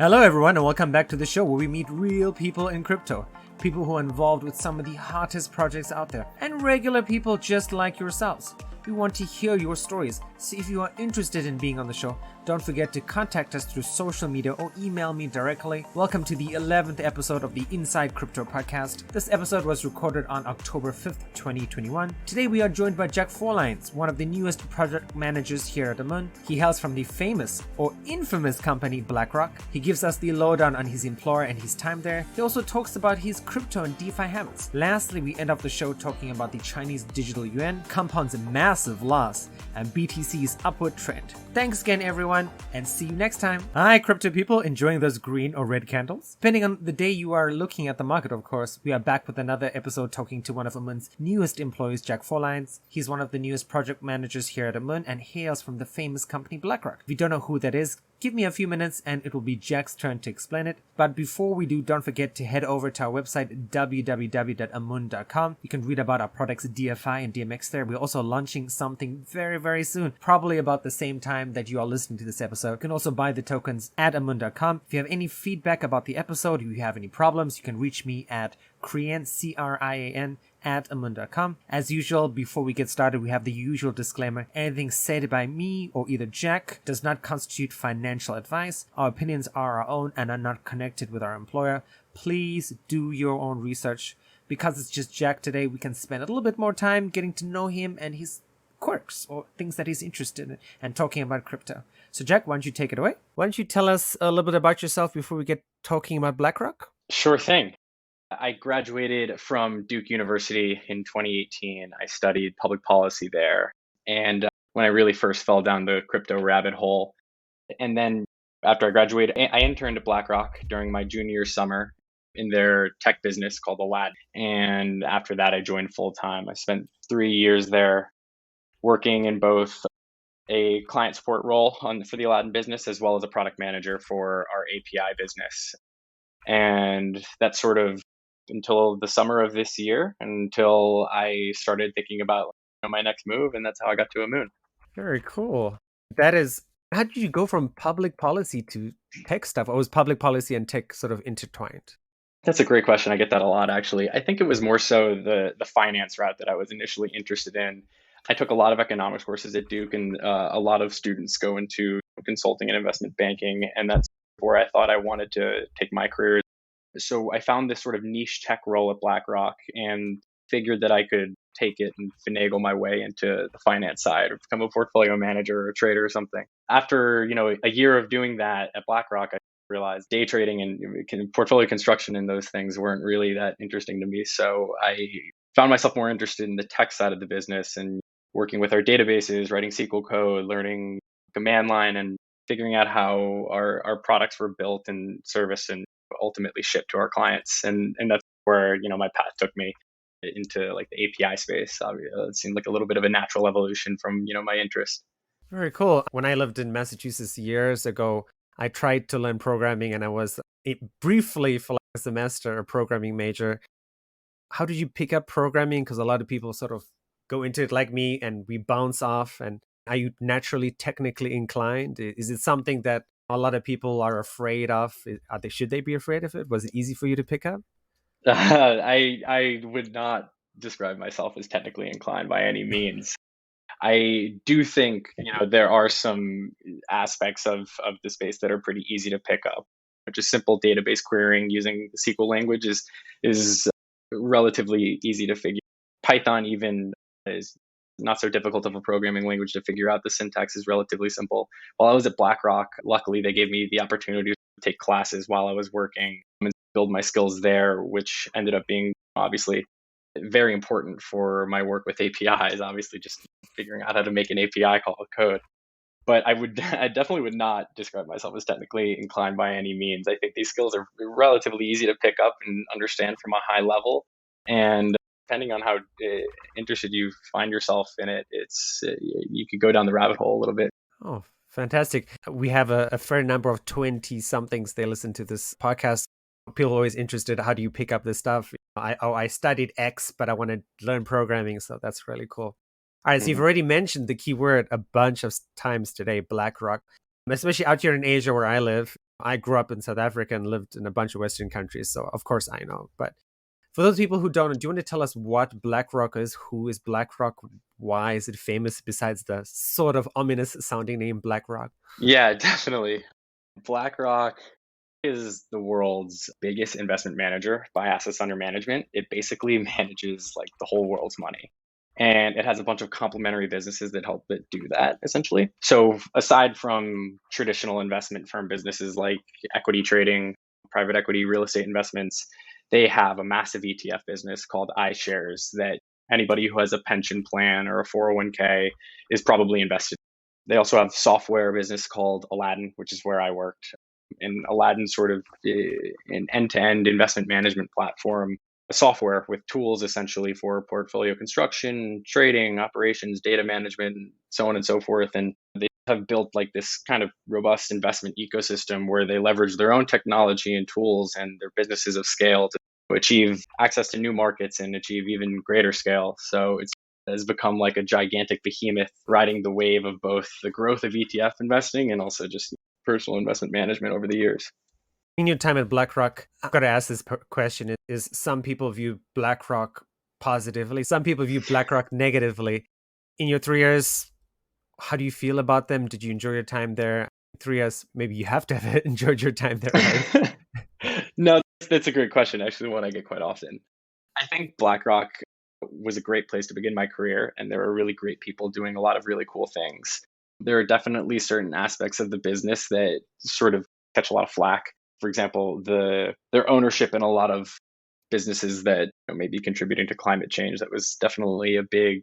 Hello everyone and welcome back to the show where we meet real people in crypto. People who are involved with some of the hottest projects out there and regular people just like yourselves. We want to hear your stories, so if you are interested in being on the show, don't forget to contact us through social media or email me directly. Welcome to the 11th episode of the Inside Crypto podcast. This episode was recorded on October 5th, 2021. Today we are joined by ℚ𝕬𝕳𝕤, one of the newest project managers here at Amon. He hails from the famous or infamous company Blackrock. He gives us the lowdown on his employer and his time there. He also talks about his crypto and DeFi habits. Lastly, we end off the show talking about the Chinese digital yuan, Compound's massive loss, and BTC's upward trend. Thanks again everyone, and see you next time. Hi crypto people, enjoying those green or red candles? Depending on the day you are looking at the market, of course. We are back with another episode talking to one of Amun's newest employees, ℚ𝕬𝕳𝕤. He's one of the newest project managers here at Amon and hails from the famous company Blackrock. If you don't know who that is, give me a few minutes and it will be Jack's turn to explain it. But before we do, don't forget to head over to our website www.amun.com. You can read about our products DFI and DMX there. We're also launching something very soon, probably about the same time that you are listening to this episode. You can also buy the tokens at amun.com. If you have any feedback about the episode, if you have any problems, you can reach me at Krian, Krian, at amun.com. As usual, before we get started, we have the usual disclaimer. Anything said by me or either Jack does not constitute financial advice. Our opinions are our own and are not connected with our employer. Please do your own research. Because it's just Jack today, we can spend a little bit more time getting to know him and his quirks or things that he's interested in and talking about crypto. So Jack, why don't you take it away? Why don't you tell us a little bit about yourself before we get talking about Blackrock? Sure thing. I graduated from Duke University in 2018. I studied public policy there. And when I really first fell down the crypto rabbit hole, and then after I graduated, I interned at Blackrock during my junior summer in their tech business called ℚ𝕬𝕳𝕤. And after that, I joined full time. I spent 3 years there working in both a client support role for the ℚ𝕬𝕳𝕤 business as well as a product manager for our API business. And that sort of until the summer of this year, until I started thinking about my next move, and that's how I got to Amun. Very cool. That is, how did you go from public policy to tech stuff? Or was public policy and tech sort of intertwined? That's a great question. I get that a lot, actually. I think it was more so the finance route that I was initially interested in. I took a lot of economics courses at Duke, and a lot of students go into consulting and investment banking, and that's where I thought I wanted to take my career. So I found this sort of niche tech role at Blackrock and figured that I could take it and finagle my way into the finance side or become a portfolio manager or a trader or something. After, a year of doing that at Blackrock, I realized day trading and portfolio construction and those things weren't really that interesting to me. So I found myself more interested in the tech side of the business and working with our databases, writing SQL code, learning command line, and figuring out how our products were built and serviced and ultimately shipped to our clients. And that's where, my path took me into like the API space. It seemed like a little bit of a natural evolution from, my interest. Very cool. When I lived in Massachusetts years ago, I tried to learn programming and I was briefly for like a semester a programming major. How did you pick up programming? Because a lot of people sort of go into it like me and we bounce off. And are you naturally technically inclined? Is it something that a lot of people are afraid of? Should they be afraid of it? Was it easy for you to pick up? I would not describe myself as technically inclined by any means. I do think, there are some aspects of the space that are pretty easy to pick up. Just simple database querying using the SQL language is relatively easy to figure. Python even is not so difficult of a programming language to figure out. The syntax is relatively simple. While I was at Blackrock, luckily they gave me the opportunity to take classes while I was working and build my skills there, which ended up being obviously very important for my work with APIs, obviously just figuring out how to make an API call code. But I definitely would not describe myself as technically inclined by any means. I think these skills are relatively easy to pick up and understand from a high level. And depending on how interested you find yourself in it, you could go down the rabbit hole a little bit. Oh, fantastic. We have a fair number of 20-somethings they listen to this podcast. People are always interested, how do you pick up this stuff? I studied X, but I want to learn programming, so that's really cool. All right, so you've already mentioned the keyword a bunch of times today, Blackrock. Especially out here in Asia where I live, I grew up in South Africa and lived in a bunch of Western countries, so of course I know. But for those people who don't know, do you want to tell us what BlackRock is? Who is BlackRock? Why is it famous besides the sort of ominous sounding name BlackRock? Yeah, definitely. BlackRock is the world's biggest investment manager by assets under management. It basically manages like the whole world's money. And it has a bunch of complementary businesses that help it do that, essentially. So aside from traditional investment firm businesses like equity trading, private equity, real estate investments, they have a massive ETF business called iShares that anybody who has a pension plan or a 401k is probably invested. They also have software business called Aladdin, which is where I worked. And Aladdin sort of an end-to-end investment management platform, a software with tools essentially for portfolio construction, trading, operations, data management, so on and so forth. And they have built like this kind of robust investment ecosystem where they leverage their own technology and tools and their businesses of scale to achieve access to new markets and achieve even greater scale. So it's has become like a gigantic behemoth riding the wave of both the growth of ETF investing and also just personal investment management over the years. In your time at BlackRock, I've got to ask this question. Is some people view BlackRock positively, some people view BlackRock negatively. In your 3 years, how do you feel about them? Did you enjoy your time there? 3 years, maybe you have to have enjoyed your time there, right? No, that's a great question. Actually, one I get quite often. I think BlackRock was a great place to begin my career, and there are really great people doing a lot of really cool things. There are definitely certain aspects of the business that sort of catch a lot of flack. For example, their ownership in a lot of businesses that may be contributing to climate change. That was definitely a big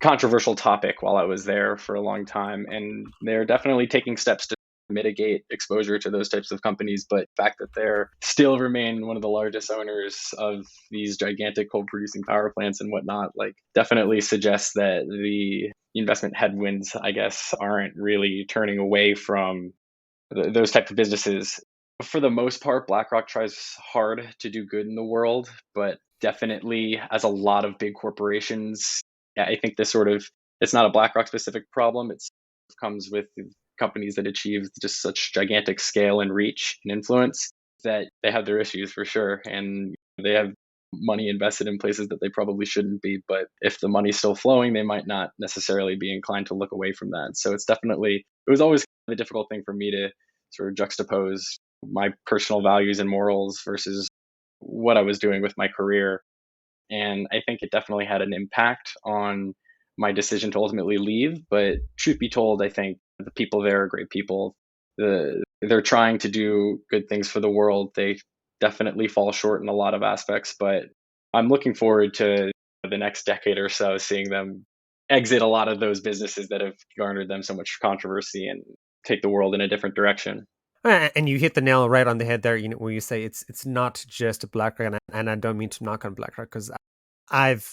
controversial topic while I was there for a long time. And they're definitely taking steps to mitigate exposure to those types of companies. But the fact that they're still remain one of the largest owners of these gigantic coal producing power plants and whatnot, like definitely suggests that the investment headwinds, I guess, aren't really turning away from those types of businesses. For the most part, BlackRock tries hard to do good in the world, but definitely as a lot of big corporations, yeah, I think this sort of, it's not a BlackRock specific problem. It comes with companies that achieve just such gigantic scale and reach and influence that they have their issues for sure. And they have money invested in places that they probably shouldn't be. But if the money's still flowing, they might not necessarily be inclined to look away from that. So it's definitely, it was always a difficult thing for me to sort of juxtapose my personal values and morals versus what I was doing with my career. And I think it definitely had an impact on my decision to ultimately leave. But truth be told, I think the people there are great people. They're trying to do good things for the world. They definitely fall short in a lot of aspects, but I'm looking forward to the next decade or so, seeing them exit a lot of those businesses that have garnered them so much controversy and take the world in a different direction. And you hit the nail right on the head there. You know, when you say it's not just BlackRock, and I don't mean to knock on BlackRock because I've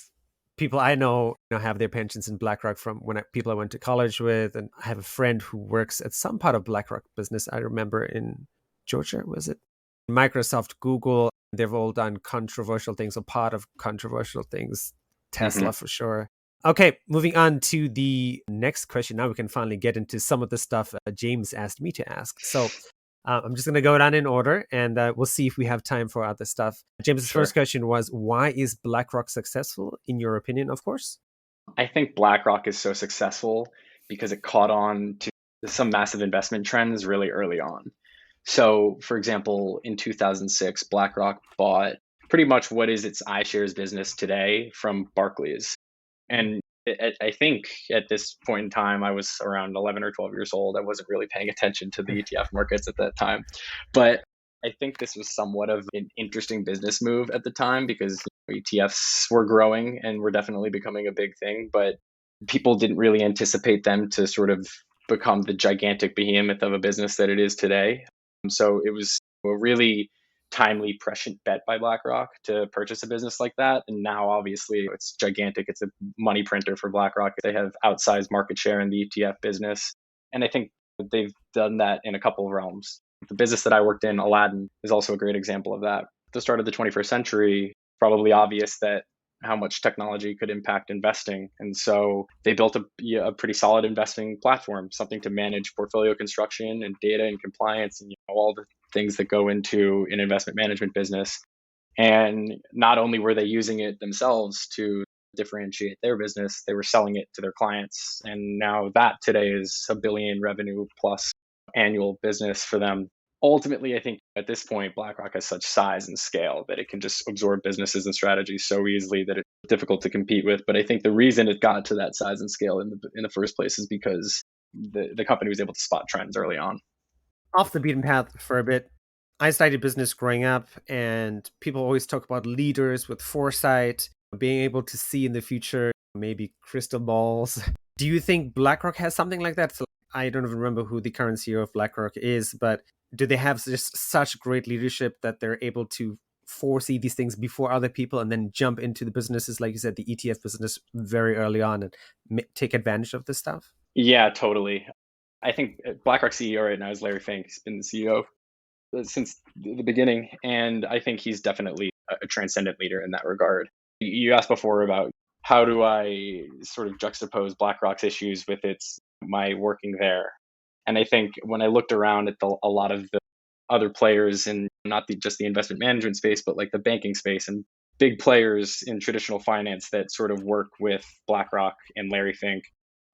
people I know, have their pensions in BlackRock from people I went to college with, and I have a friend who works at some part of BlackRock business. I remember in Georgia, was it Microsoft, Google? They've all done controversial things, or part of controversial things. Tesla for sure. Okay, moving on to the next question. Now we can finally get into some of the stuff James asked me to ask. So I'm just going to go down in order, and we'll see if we have time for other stuff. James's first question was, why is BlackRock successful, in your opinion, of course? I think BlackRock is so successful because it caught on to some massive investment trends really early on. So, for example, in 2006, BlackRock bought pretty much what is its iShares business today from Barclays. And I think at this point in time, I was around 11 or 12 years old. I wasn't really paying attention to the ETF markets at that time. But I think this was somewhat of an interesting business move at the time because ETFs were growing and were definitely becoming a big thing. But people didn't really anticipate them to sort of become the gigantic behemoth of a business that it is today. So it was a really timely, prescient bet by BlackRock to purchase a business like that. And now, obviously, it's gigantic. It's a money printer for BlackRock. They have outsized market share in the ETF business. And I think they've done that in a couple of realms. The business that I worked in, Aladdin, is also a great example of that. At the start of the 21st century, probably obvious that how much technology could impact investing. And so they built a pretty solid investing platform, something to manage portfolio construction and data and compliance and all the things that go into an investment management business. And not only were they using it themselves to differentiate their business, they were selling it to their clients. And now that today is a billion revenue plus annual business for them. Ultimately, I think at this point, BlackRock has such size and scale that it can just absorb businesses and strategies so easily that it's difficult to compete with. But I think the reason it got to that size and scale in the first place is because the company was able to spot trends early on. Off the beaten path for a bit. I studied business growing up, and people always talk about leaders with foresight, being able to see in the future, maybe crystal balls. Do you think BlackRock has something like that? So I don't even remember who the current CEO of BlackRock is, but do they have just such great leadership that they're able to foresee these things before other people and then jump into the businesses, like you said, the ETF business very early on and take advantage of this stuff? Yeah, totally. I think BlackRock CEO right now is Larry Fink. He's been the CEO since the beginning, and I think he's definitely a transcendent leader in that regard. You asked before about how do I sort of juxtapose BlackRock's issues with my working there, and I think when I looked around at a lot of the other players in not just the investment management space, but like the banking space and big players in traditional finance that sort of work with BlackRock and Larry Fink,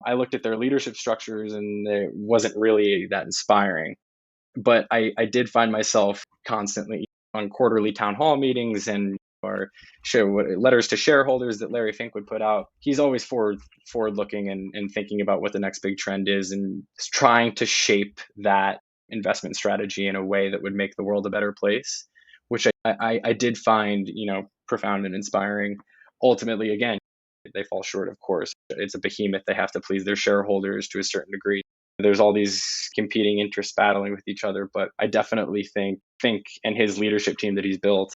I looked at their leadership structures and it wasn't really that inspiring. But I did find myself constantly on quarterly town hall meetings and or letters to shareholders that Larry Fink would put out. He's always forward looking and thinking about what the next big trend is and trying to shape that investment strategy in a way that would make the world a better place, which I did find, profound and inspiring. Ultimately, again, they fall short, of course. It's a behemoth. They have to please their shareholders to a certain degree. There's all these competing interests battling with each other, but I definitely think Fink and his leadership team that he's built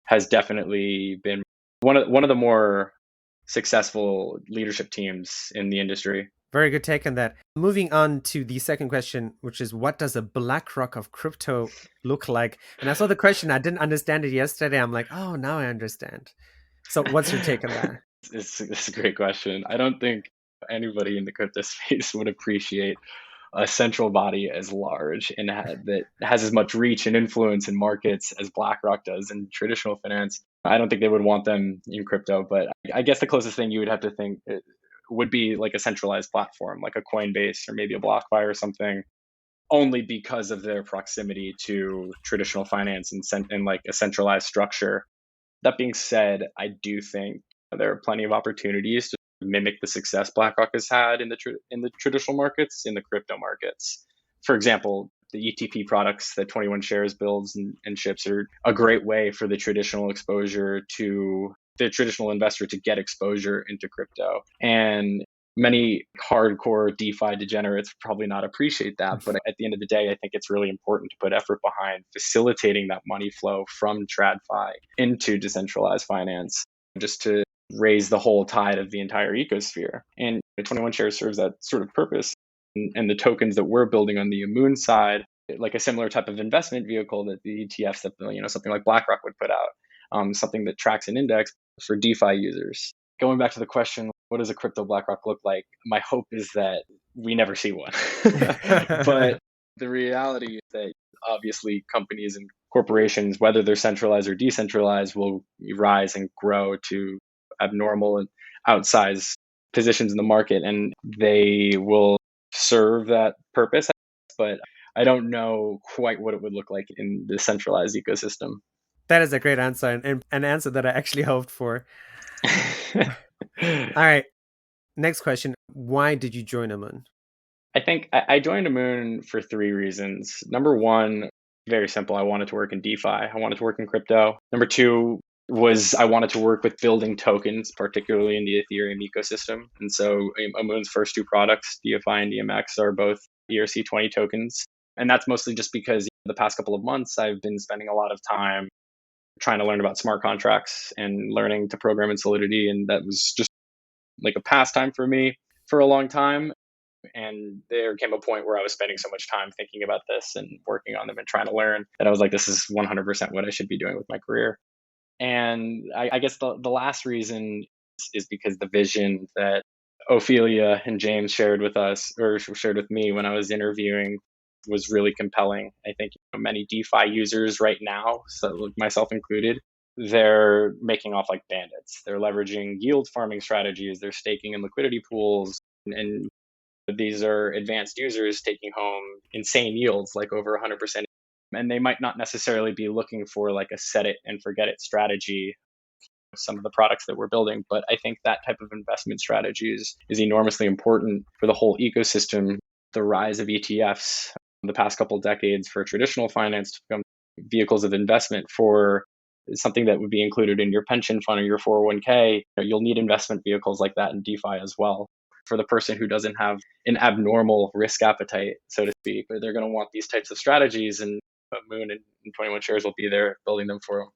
has definitely been one of the more successful leadership teams in the industry. Very good take on that. Moving on to the second question, which is what does a BlackRock of crypto look like? And I saw the question, I didn't understand it yesterday. I'm like, oh, now I understand. So what's your take on that? It's a great question. I don't think anybody in the crypto space would appreciate a central body as large and that has as much reach and influence in markets as BlackRock does in traditional finance. I don't think they would want them in crypto, but I guess the closest thing you would have to think would be like a centralized platform, like a Coinbase or maybe a BlockFi or something, only because of their proximity to traditional finance and like a centralized structure. That being said, I do think there are plenty of opportunities to mimic the success BlackRock has had in the traditional markets, in the crypto markets. For example, the ETP products that 21 Shares builds and ships are a great way for the traditional investor to get exposure into crypto. And many hardcore DeFi degenerates probably not appreciate that. But at the end of the day, I think it's really important to put effort behind facilitating that money flow from TradFi into decentralized finance, just to raise the whole tide of the entire ecosphere. And 21 Shares serves that sort of purpose. And the tokens that we're building on the Amun side, like a similar type of investment vehicle that the ETFs that something like BlackRock would put out, something that tracks an index for DeFi users. Going back to the question, what does a crypto BlackRock look like? My hope is that we never see one. But the reality is that obviously companies and corporations, whether they're centralized or decentralized, will rise and grow to abnormal and outsized positions in the market, and they will serve that purpose. But I don't know quite what it would look like in the centralized ecosystem. That is a great answer and an answer that I actually hoped for. All right. Next question. Why did you join Amun? I think I joined Amun for three reasons. Number one, very simple. I wanted to work in DeFi. I wanted to work in crypto. Number two was I wanted to work with building tokens, particularly in the Ethereum ecosystem. And so Amun's first two products, DeFi and DMX, are both ERC20 tokens. And that's mostly just because the past couple of months, I've been spending a lot of time trying to learn about smart contracts and learning to program in Solidity. And that was just like a pastime for me for a long time. And there came a point where I was spending so much time thinking about this and working on them and trying to learn that I was like, this is 100% what I should be doing with my career. And I guess the last reason is because the vision that Ophelia and James shared with us, or shared with me when I was interviewing was really compelling. I think many DeFi users right now, so myself included, they're making off like bandits. They're leveraging yield farming strategies. They're staking in liquidity pools, and these are advanced users taking home insane yields, like over 100%. And they might not necessarily be looking for like a set it and forget it strategy with some of the products that we're building. But I think that type of investment strategy is enormously important for the whole ecosystem. The rise of ETFs in the past couple of decades for traditional finance to become vehicles of investment for something that would be included in your pension fund or your 401k. You'll need investment vehicles like that in DeFi as well. For the person who doesn't have an abnormal risk appetite, so to speak, but they're going to want these types of strategies, and Moon and 21 Shares will be there building them for them.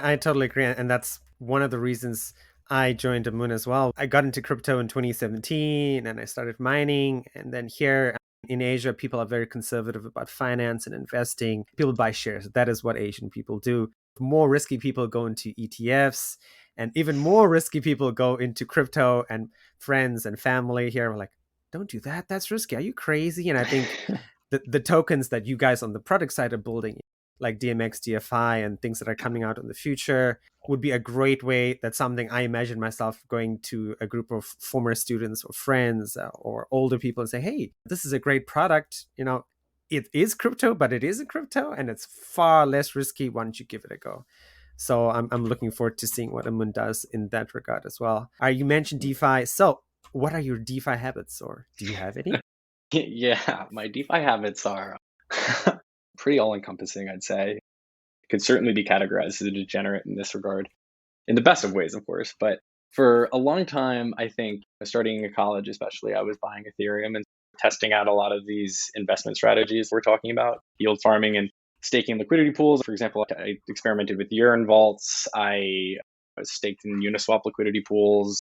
I totally agree. And that's one of the reasons I joined Amun as well. I got into crypto in 2017 and I started mining. And then here in Asia, people are very conservative about finance and investing. People buy shares. That is what Asian people do. More risky people go into ETFs, and even more risky people go into crypto. And friends and family here are like, don't do that. That's risky. Are you crazy? And I think the tokens that you guys on the product side are building, like DMX, DFI, and things that are coming out in the future, would be a great way. That's something I imagine myself going to a group of former students or friends or older people and say, hey, this is a great product. It is crypto, but it isn't crypto, and it's far less risky once you give it a go. So I'm looking forward to seeing what Amun does in that regard as well. You mentioned DeFi. So what are your DeFi habits, or do you have any? Yeah, my DeFi habits are pretty all-encompassing, I'd say. Could certainly be categorized as a degenerate in this regard, in the best of ways, of course. But for a long time, I think, starting in college especially, I was buying Ethereum and testing out a lot of these investment strategies we're talking about, yield farming and staking liquidity pools. For example, I experimented with urine vaults. I staked in Uniswap liquidity pools.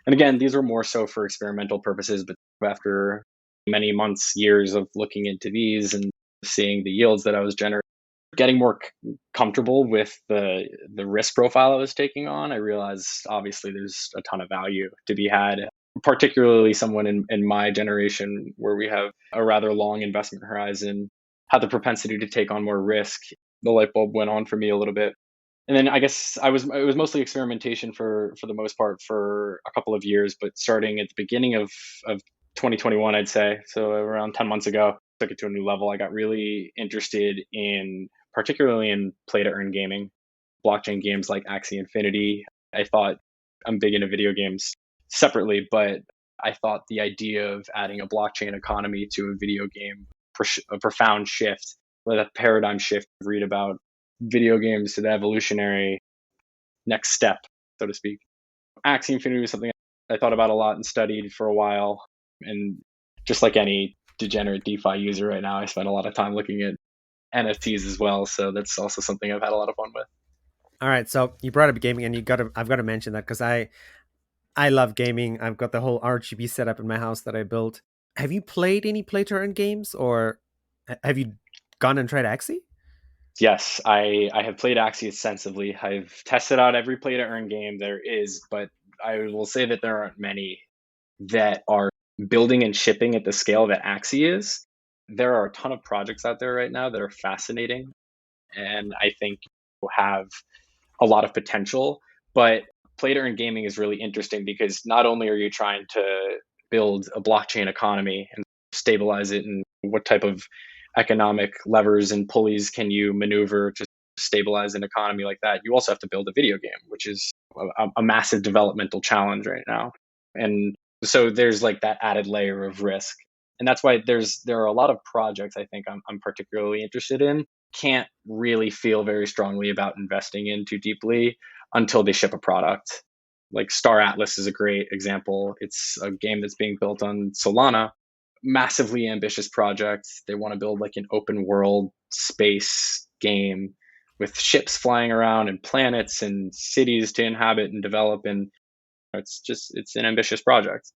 And again, these were more so for experimental purposes, but after many months, years of looking into these and seeing the yields that I was generating, getting more comfortable with the risk profile I was taking on, I realized obviously there's a ton of value to be had, particularly someone in my generation where we have a rather long investment horizon, had the propensity to take on more risk. The light bulb went on for me a little bit. And then I guess it was mostly experimentation for the most part for a couple of years, but starting at the beginning of 2021, I'd say, so around 10 months ago, took it to a new level. I got really interested in, particularly in play to earn gaming, blockchain games like Axie Infinity. I thought, I'm big into video games separately, but I thought the idea of adding a blockchain economy to a video game, a profound shift, a paradigm shift, read about video games to the evolutionary next step, so to speak. Axie Infinity was something I thought about a lot and studied for a while. And just like any degenerate DeFi user right now, I spend a lot of time looking at NFTs as well. So that's also something I've had a lot of fun with. All right, so you brought up gaming, and I've got to mention that because I love gaming. I've got the whole RGB setup in my house that I built. Have you played any play to earn games, or have you gone and tried Axie? Yes, I have played Axie extensively. I've tested out every play to earn game there is, but I will say that there aren't many that are building and shipping at the scale that Axie is. There are a ton of projects out there right now that are fascinating, and I think will have a lot of potential. But play to earn gaming is really interesting because not only are you trying to build a blockchain economy and stabilize it, and what type of economic levers and pulleys can you maneuver to stabilize an economy like that, you also have to build a video game, which is a massive developmental challenge right now. And so there's like that added layer of risk. And that's why there are a lot of projects I think I'm particularly interested in. Can't really feel very strongly about investing in too deeply until they ship a product. Like Star Atlas is a great example. It's a game that's being built on Solana. Massively ambitious project. They want to build like an open world space game with ships flying around and planets and cities to inhabit and develop. And it's an ambitious project,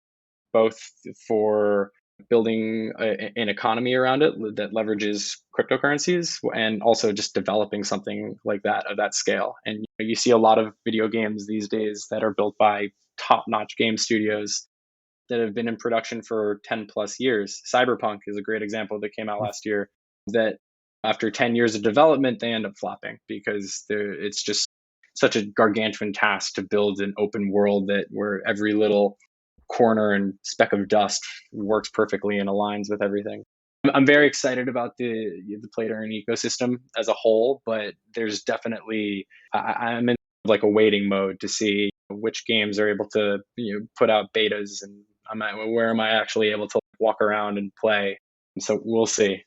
both for building an economy around it that leverages cryptocurrencies and also just developing something like that of that scale. And you see a lot of video games these days that are built by top-notch game studios that have been in production for 10 plus years. Cyberpunk is a great example that came out last year, that after 10 years of development, they end up flopping because it's just such a gargantuan task to build an open world that where every little corner and speck of dust works perfectly and aligns with everything. I'm very excited about the play to earn ecosystem as a whole, but there's definitely I'm in like a waiting mode to see which games are able to put out betas, and where am I actually able to walk around and play. So we'll see.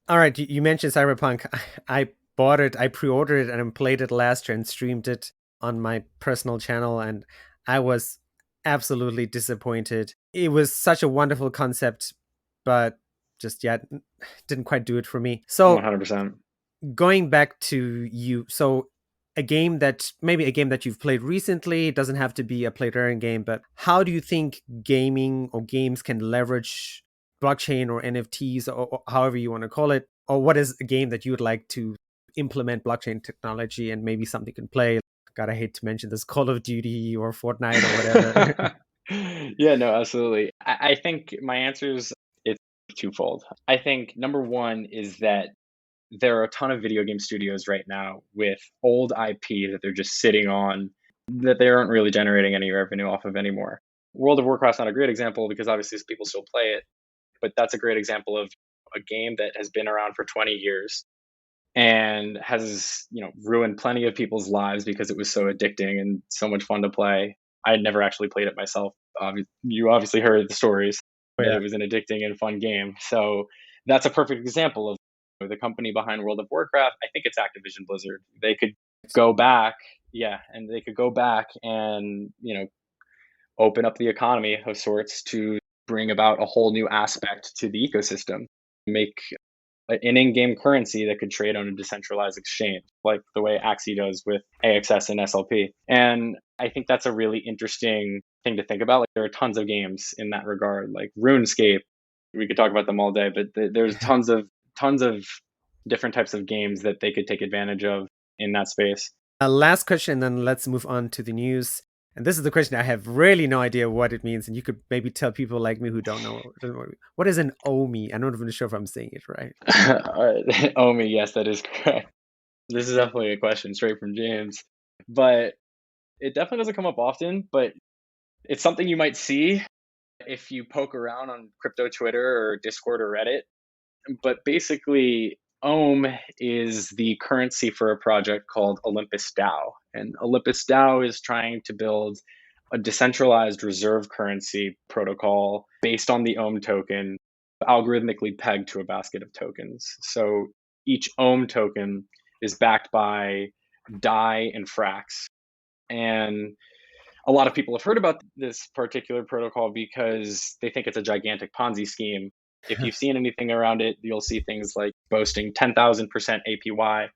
All right, you mentioned Cyberpunk. I bought it, I pre-ordered it, and I played it last year and streamed it on my personal channel, and I was absolutely disappointed. It was such a wonderful concept, but just didn't quite do it for me. So 100%. going back to you, so a game that you've played recently, it doesn't have to be a play to earn game, but how do you think gaming or games can leverage blockchain or NFTs or however you want to call it? Or what is a game that you would like to implement blockchain technology and maybe something can play? God, I hate to mention this, Call of Duty or Fortnite or whatever. Yeah, no, absolutely. I think my answer is it's twofold. I think number one is that there are a ton of video game studios right now with old IP that they're just sitting on that they aren't really generating any revenue off of anymore. World of Warcraft's not a great example because obviously people still play it, but that's a great example of a game that has been around for 20 years and has ruined plenty of people's lives because it was so addicting and so much fun to play. I had never actually played it myself. You obviously heard the stories that it was an addicting and fun game. So that's a perfect example of the company behind World of Warcraft. I think it's Activision Blizzard. They could go back, and they could go back and open up the economy of sorts to bring about a whole new aspect to the ecosystem, make an in-game currency that could trade on a decentralized exchange, like the way Axie does with AXS and SLP. And I think that's a really interesting thing to think about. Like there are tons of games in that regard, like RuneScape. We could talk about them all day, but there's tons of different types of games that they could take advantage of in that space. Last question, then let's move on to the news. And this is the question I have really no idea what it means, and you could maybe tell people like me who don't know. What is an Ohmie? I'm not even sure if I'm saying it right. Ohmie, yes, that is correct. This is definitely a question straight from James, but it definitely doesn't come up often, but it's something you might see if you poke around on crypto Twitter or Discord or Reddit. But basically, Ohm is the currency for a project called ℚ𝕦𝕤. And ℚ𝕦𝕤 is trying to build a decentralized reserve currency protocol based on the Ohm token, algorithmically pegged to a basket of tokens. So each Ohm token is backed by DAI and Frax. And a lot of people have heard about this particular protocol because they think it's a gigantic Ponzi scheme. If you've seen anything around it, you'll see things like boasting 10,000% APY,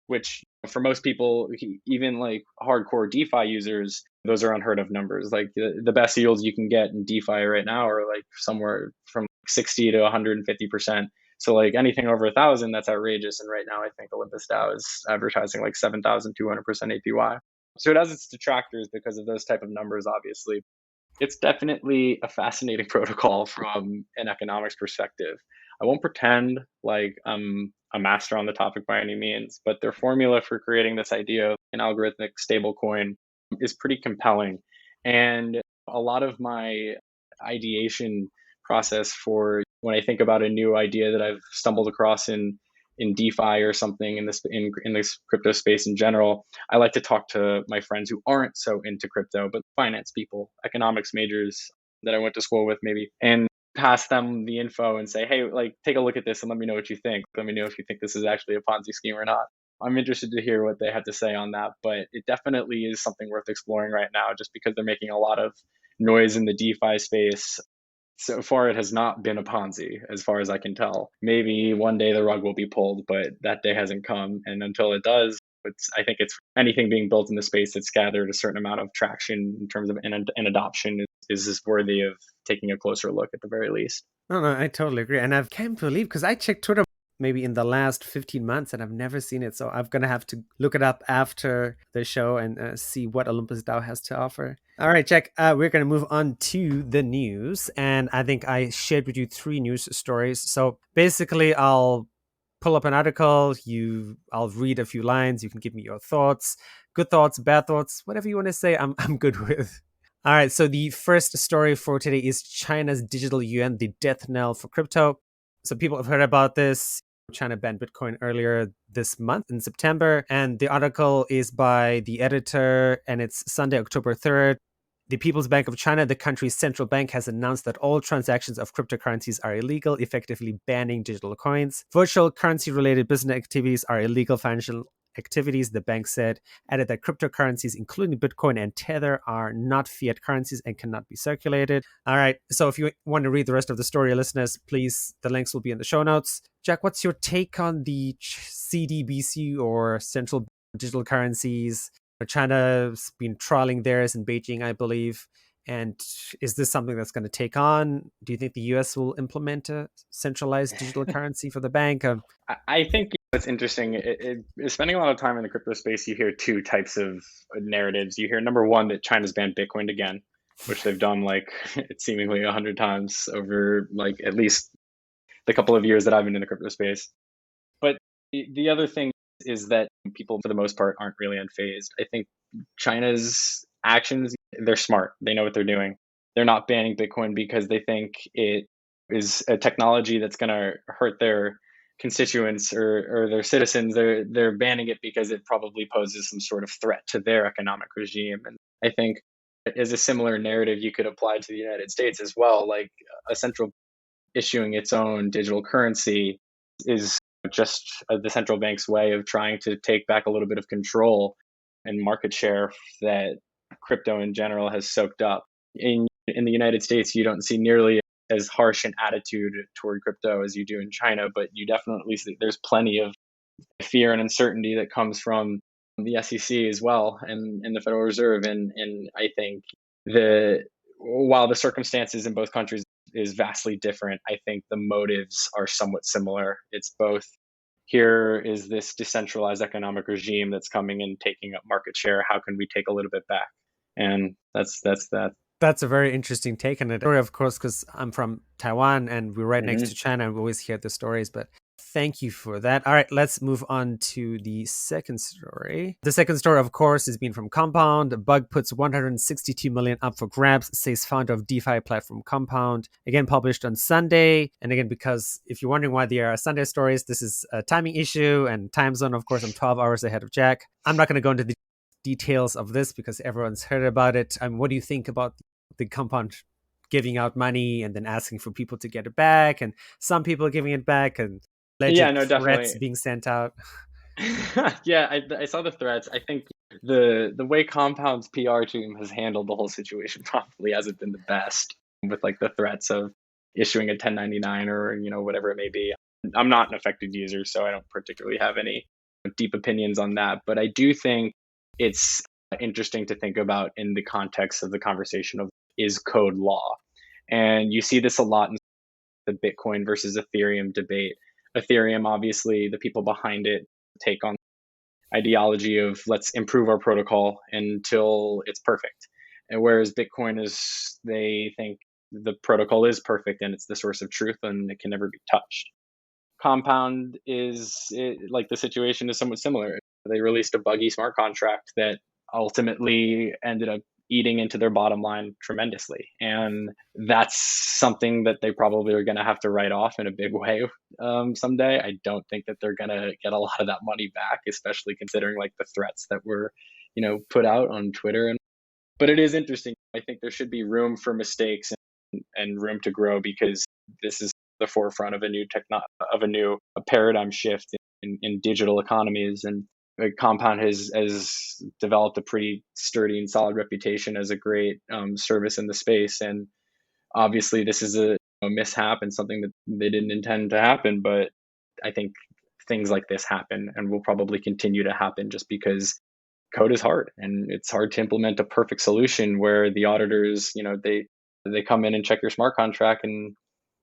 which for most people, even like hardcore DeFi users, those are unheard of numbers. Like the best yields you can get in DeFi right now are like somewhere from 60 to 150%. So like anything over 1,000, that's outrageous. And right now, I think ℚ𝕦𝕤 is advertising like 7,200% APY. So it has its detractors because of those type of numbers, obviously. It's definitely a fascinating protocol from an economics perspective. I won't pretend like I'm a master on the topic by any means, but their formula for creating this idea of an algorithmic stablecoin is pretty compelling. And a lot of my ideation process for when I think about a new idea that I've stumbled across in DeFi or something in this crypto space in general, I like to talk to my friends who aren't so into crypto, but finance people, economics majors that I went to school with maybe, and pass them the info and say, hey, like, take a look at this and let me know what you think. Let me know if you think this is actually a Ponzi scheme or not. I'm interested to hear what they had to say on that, but it definitely is something worth exploring right now just because they're making a lot of noise in the DeFi space. So far, it has not been a Ponzi, as far as I can tell. Maybe one day the rug will be pulled, but that day hasn't come. And until it does, I think it's anything being built in the space that's gathered a certain amount of traction in terms of an adoption is worthy of taking a closer look at the very least. No, I totally agree. And I can't believe, because I checked Twitter maybe in the last 15 months, and I've never seen it. So I'm going to have to look it up after the show and see what ℚ𝕚𝕣 has to offer. All right, Jack, we're going to move on to the news. And I think I shared with you 3 news stories. So basically, I'll pull up an article, I'll read a few lines, you can give me your thoughts, good thoughts, bad thoughts, whatever you want to say, I'm good with. All right, so the first story for today is China's digital yuan, the death knell for crypto. So people have heard about this. China banned Bitcoin earlier this month in September, and the article is by the editor, and it's Sunday, October 3rd. The People's Bank of China, the country's central bank, has announced that all transactions of cryptocurrencies are illegal, effectively banning digital coins. Virtual currency-related business activities are illegal financial activities, the bank said, added that cryptocurrencies, including Bitcoin and Tether, are not fiat currencies and cannot be circulated. All right, so if you want to read the rest of the story, listeners, please, the links will be in the show notes. Jack, what's your take on the CDBC, or central digital currencies? China's been trialing theirs in Beijing, I believe. And is this something that's going to take on? Do you think the US will implement a centralized digital currency for the bank? I think what's interesting is spending a lot of time in the crypto space. You hear 2 types of narratives. You hear, number one, that China's banned Bitcoin again, which they've done like it's seemingly 100 times over like at least the couple of years that I've been in the crypto space. But the other thing is that people, for the most part, aren't really unfazed. I think China's actions, they're smart. They know what they're doing. They're not banning Bitcoin because they think it is a technology that's going to hurt their constituents or their citizens. They're banning it because it probably poses some sort of threat to their economic regime. And I think as a similar narrative you could apply to the United States as well. Like a central issuing its own digital currency is just the central bank's way of trying to take back a little bit of control and market share that crypto in general has soaked up. In the United States, you don't see nearly as harsh an attitude toward crypto as you do in China, but you definitely see there's plenty of fear and uncertainty that comes from the SEC as well, and the Federal Reserve. And I think while the circumstances in both countries is vastly different, I think the motives are somewhat similar. It's both, here is this decentralized economic regime that's coming and taking up market share. How can we take a little bit back? And that's that. That's a very interesting take on it. Of course, because I'm from Taiwan and we're right next to China, and we always hear the stories, but thank you for that. All right, let's move on to the second story. The second story, of course, is being from Compound. A bug puts 162 million up for grabs, says founder of DeFi platform Compound. Again, published on Sunday. And again, because if you're wondering why there are Sunday stories, this is a timing issue and time zone. Of course, I'm 12 hours ahead of Jack. I'm not going to go into the details of this because everyone's heard about it. What do you think about the Compound giving out money and then asking for people to get it back, and some people giving it back, and threats Definitely being sent out? Yeah, I saw the threats. I think the way Compound's PR team has handled the whole situation probably hasn't been the best, with like the threats of issuing a 1099 or whatever it may be. I'm not an affected user, so I don't particularly have any deep opinions on that. But I do think it's interesting to think about in the context of the conversation of, is code law? And you see this a lot in the Bitcoin versus Ethereum debate. Ethereum, obviously, the people behind it take on ideology of let's improve our protocol until it's perfect. And whereas Bitcoin is, they think the protocol is perfect and it's the source of truth and it can never be touched. Compound like the situation is somewhat similar. They released a buggy smart contract that ultimately ended up eating into their bottom line tremendously. And that's something that they probably are going to have to write off in a big way someday. I don't think that they're going to get a lot of that money back, especially considering like the threats that were, put out on Twitter. But it is interesting. I think there should be room for mistakes and room to grow, because this is the forefront of a new paradigm shift in digital economies. And Compound has developed a pretty sturdy and solid reputation as a great service in the space. And obviously, this is a mishap and something that they didn't intend to happen. But I think things like this happen and will probably continue to happen, just because code is hard and it's hard to implement a perfect solution where the auditors, they come in and check your smart contract and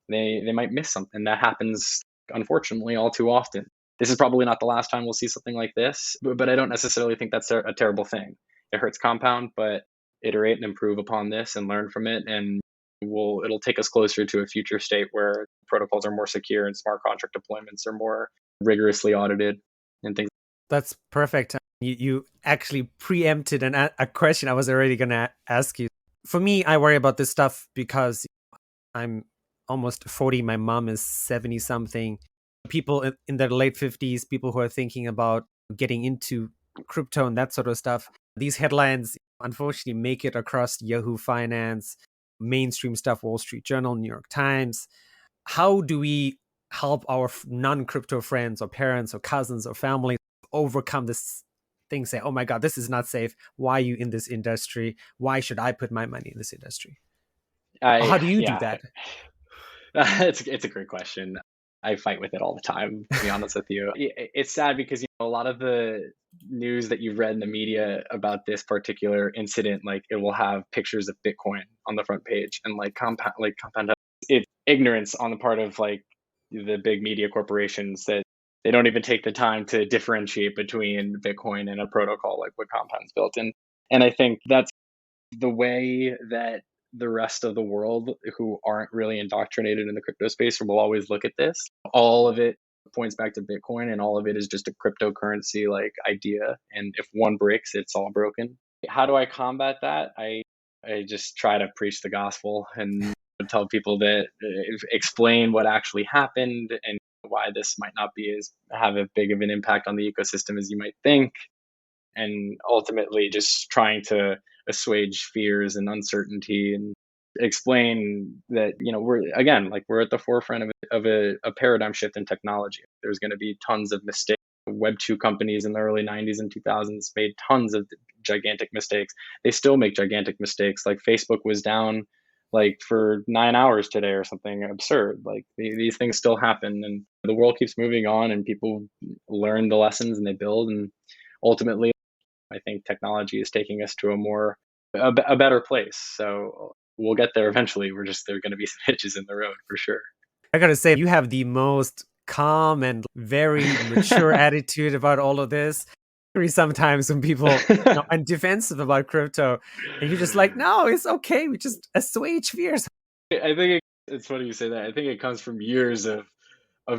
they might miss something. That happens unfortunately, all too often. This is probably not the last time we'll see something like this, but I don't necessarily think that's a terrible thing. It hurts Compound, but iterate and improve upon this and learn from it, and it'll take us closer to a future state where protocols are more secure and smart contract deployments are more rigorously audited and things. That's perfect. You actually preempted a question I was already going to ask you. For me, I worry about this stuff because I'm almost 40. My mom is 70 something. People in their late 50s, people who are thinking about getting into crypto and that sort of stuff. These headlines, unfortunately, make it across Yahoo Finance, mainstream stuff, Wall Street Journal, New York Times. How do we help our non-crypto friends or parents or cousins or family overcome this thing? Say, oh my God, this is not safe. Why are you in this industry? Why should I put my money in this industry? How do you do Yeah, that? it's a great question. I fight with it all the time, to be honest with you. It's sad because a lot of the news that you've read in the media about this particular incident, like it will have pictures of Bitcoin on the front page, and compound. It's ignorance on the part of like the big media corporations that they don't even take the time to differentiate between Bitcoin and a protocol like what Compound's built. And I think that's the way that the rest of the world who aren't really indoctrinated in the crypto space will always look at this. All of it points back to Bitcoin, and all of it is just a cryptocurrency like idea. And if one breaks, it's all broken. How do I combat that? I just try to preach the gospel and tell people that explain what actually happened and why this might not be as have as big of an impact on the ecosystem as you might think, and ultimately just trying to assuage fears and uncertainty and explain that we're at the forefront of a paradigm shift in technology. There's going to be tons of mistakes. Web 2 companies in the early 90s and 2000s made tons of gigantic mistakes. They still make gigantic mistakes. Like Facebook was down like for 9 hours today or something absurd. Like these things still happen, and the world keeps moving on, and people learn the lessons and they build, and ultimately I think technology is taking us to a better place. So we'll get there eventually. There are going to be some hitches in the road for sure. I gotta say, you have the most calm and very mature attitude about all of this. Sometimes when people are defensive about crypto, and you're just like, no, it's okay. We just assuage fears. I think it's funny you say that. I think it comes from years of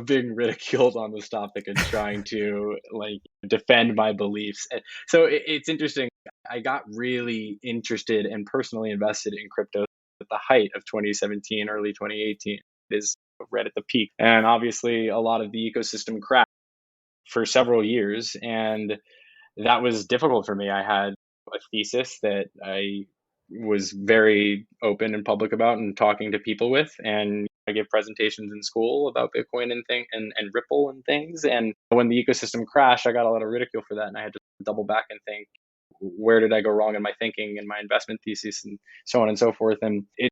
being ridiculed on this topic and trying to like defend my beliefs. So it's interesting. I got really interested and personally invested in crypto at the height of 2017, early 2018. It is right at the peak. And obviously a lot of the ecosystem crashed for several years, and that was difficult for me. I had a thesis that I was very open and public about and talking to people with, and I gave presentations in school about Bitcoin and Ripple and things. And when the ecosystem crashed, I got a lot of ridicule for that, and I had to double back and think, where did I go wrong in my thinking and my investment thesis and so on and so forth. And it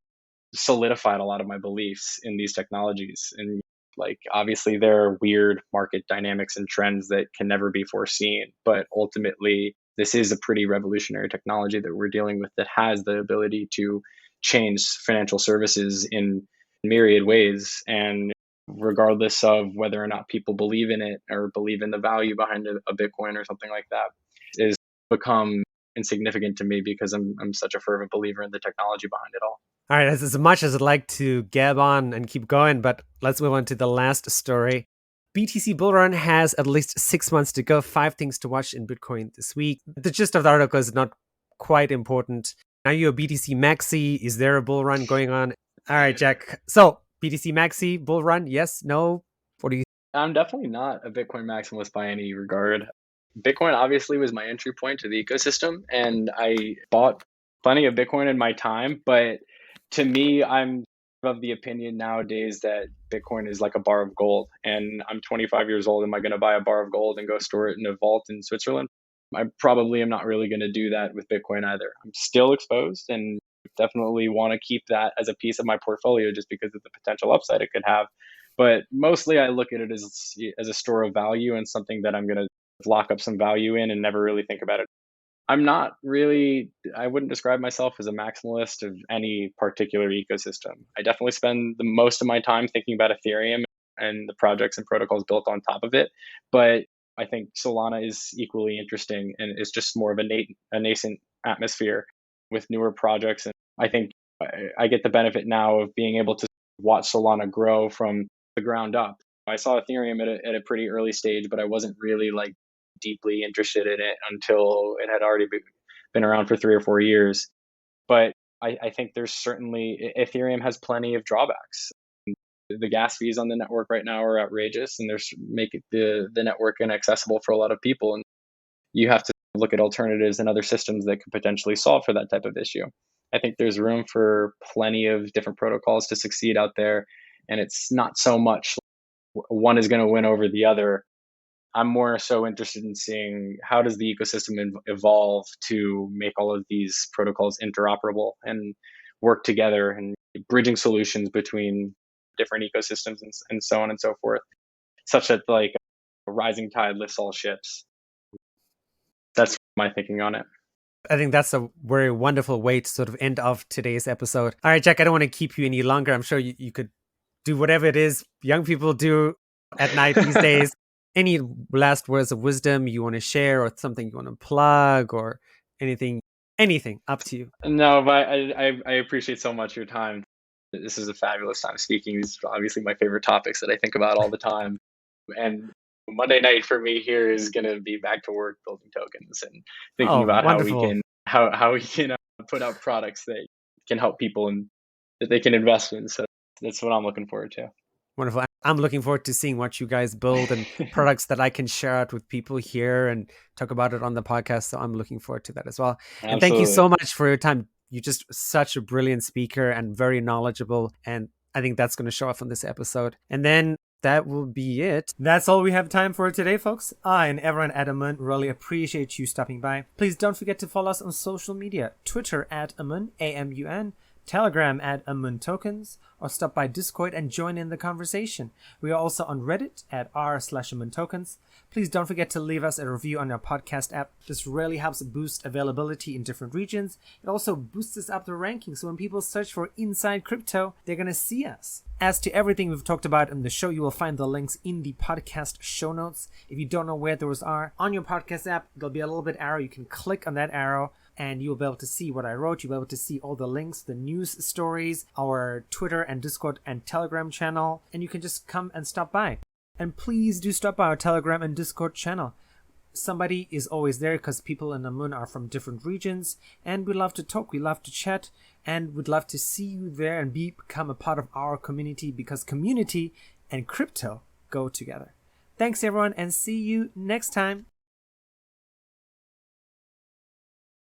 solidified a lot of my beliefs in these technologies. And like obviously there are weird market dynamics and trends that can never be foreseen, but ultimately this is a pretty revolutionary technology that we're dealing with that has the ability to change financial services in myriad ways. And regardless of whether or not people believe in it or believe in the value behind a Bitcoin or something like that, is become insignificant to me because I'm such a fervent believer in the technology behind it all. All right, as much as I'd like to gab on and keep going, but let's move on to the last story. BTC Bull Run has at least 6 months to go. 5 things to watch in Bitcoin this week. The gist of the article is not quite important. Are you a BTC maxi? Is there a bull run going on? All right, Jack. So BTC maxi, bull run, yes, no? What do you? I'm definitely not a Bitcoin maximalist by any regard. Bitcoin obviously was my entry point to the ecosystem, and I bought plenty of Bitcoin in my time. But to me, I'm of the opinion nowadays that Bitcoin is like a bar of gold, and I'm 25 years old. Am I going to buy a bar of gold and go store it in a vault in Switzerland? I probably am not really going to do that with Bitcoin either. I'm still exposed and definitely want to keep that as a piece of my portfolio just because of the potential upside it could have. But mostly I look at it as a store of value and something that I'm going to lock up some value in and never really think about it. I wouldn't describe myself as a maximalist of any particular ecosystem. I definitely spend the most of my time thinking about Ethereum and the projects and protocols built on top of it. But I think Solana is equally interesting, and it's just more of a nascent atmosphere with newer projects. And I think I get the benefit now of being able to watch Solana grow from the ground up. I saw Ethereum at a pretty early stage, but I wasn't really like deeply interested in it until it had already been around for 3 or 4 years. But I think there's certainly, Ethereum has plenty of drawbacks. The gas fees on the network right now are outrageous, and there's make the network inaccessible for a lot of people. And you have to look at alternatives and other systems that could potentially solve for that type of issue. I think there's room for plenty of different protocols to succeed out there, and it's not so much one is going to win over the other. I'm more so interested in seeing how does the ecosystem evolve to make all of these protocols interoperable and work together, and bridging solutions between different ecosystems and so on and so forth, such that like a rising tide lifts all ships. That's my thinking on it. I think that's a very wonderful way to sort of end off today's episode. All right, Jack, I don't want to keep you any longer. I'm sure you could do whatever it is young people do at night these days. Any last words of wisdom you want to share, or something you want to plug, or anything, up to you. No, but I appreciate so much your time. This is a fabulous time speaking. These are obviously my favorite topics that I think about all the time. And Monday night for me here is going to be back to work building tokens and thinking about wonderful. how we can put out products that can help people and that they can invest in. So that's what I'm looking forward to. Wonderful. I'm looking forward to seeing what you guys build and products that I can share out with people here and talk about it on the podcast. So I'm looking forward to that as well. Absolutely. And thank you so much for your time. You're just such a brilliant speaker and very knowledgeable. And I think that's going to show up on this episode. And then that will be it. That's all we have time for today, folks. I and everyone at Amun really appreciate you stopping by. Please don't forget to follow us on social media. Twitter at Amun, AMUN. Telegram at Amun Tokens, or stop by Discord and join in the conversation. We are also on Reddit at r/Amun Tokens. Please don't forget to leave us a review on our podcast app. This really helps boost availability in different regions. It also boosts us up the rankings, so when people search for Inside Crypto, they're going to see us. As to everything we've talked about in the show, you will find the links in the podcast show notes. If you don't know where those are, on your podcast app, there'll be a little bit arrow. You can click on that arrow, and you'll be able to see what I wrote. You'll be able to see all the links, the news stories, our Twitter and Discord and Telegram channel, and you can just come and stop by. And please do stop by our Telegram and Discord channel. Somebody is always there because people in Amun are from different regions, and we love to talk, we love to chat, and we'd love to see you there and become a part of our community, because community and crypto go together. Thanks everyone, and see you next time.